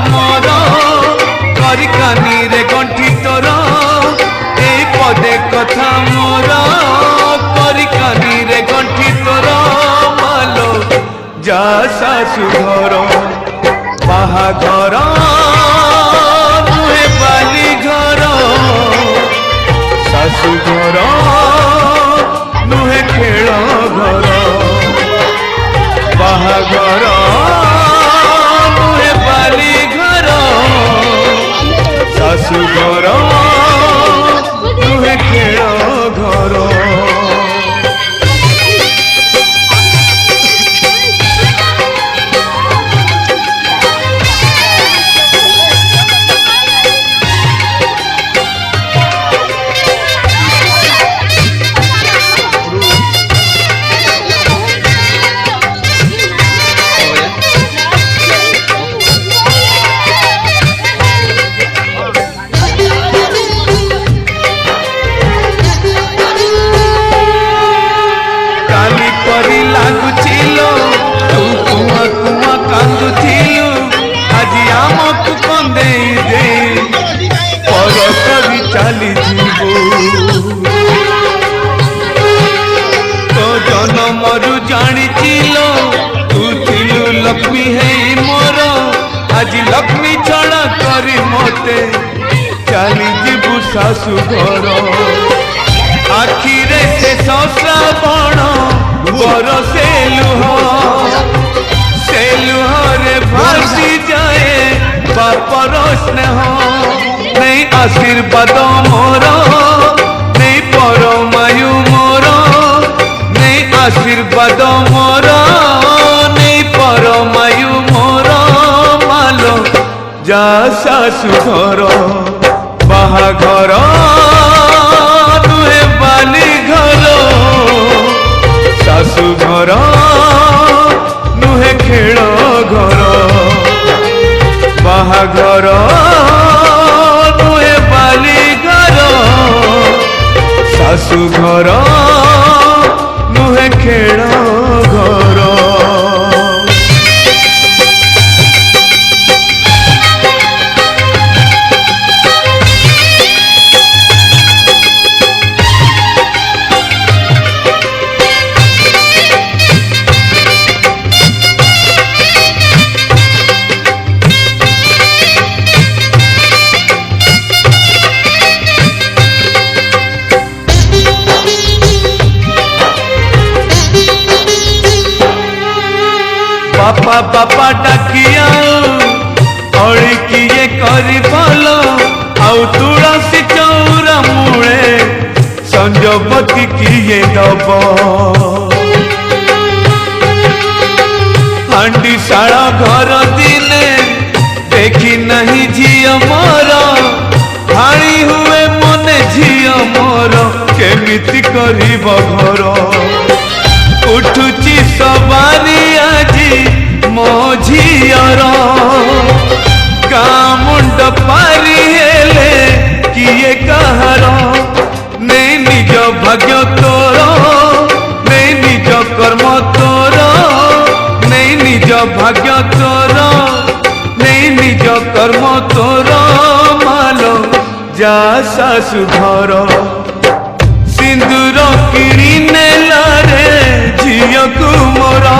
मोर करी कानी रे गंठी तोर ए पदे कथा मोर करी कानी रे गंठी तोर मालो जा सासु घर बाहाघर नुहे बाली घर सासु घर नुहे खेल घर बाहाघर नुहे बाली घर सासु घर नुहे खेल घर चली तो जनमरु जानी तू थिलु लक्ष्मी है मोर आज लक्ष्मी छड़ा करी मते चली जीवु सासु घर आखिरे से श्रावण बरसे लुह रे भासी जाए बापर स्नेह नहीं आशीर्वाद मोर नहीं परमायु मोर नहीं आशीर्वाद मोर नहीं परमायु मोर मालो जा सासु घर बाहाघर नुहे बाली घर सासु घर नुहे खेल घर बाहाघर सासु घर नुहे खेल घर बापा बापा डाकिया अड़ी किए करी भलो आउ तुलसी चौरा मूले संजोपति किए दब हांडी शाला घर दिने देखी नहीं झियो मोर हाणी हुए मने झियो मोर केमिति करिब घर उठुची सवारी आजी मो झियर गाँ मुंड पारी हेले किए कहार नहीं निज भाग्य तोर नहीं निज कर्म तोर नहीं निज भाग्य तोर नहीं निज कर्म तोर मालो जा सासु घर सिंदूर किणी नेला रे झियो को मोरा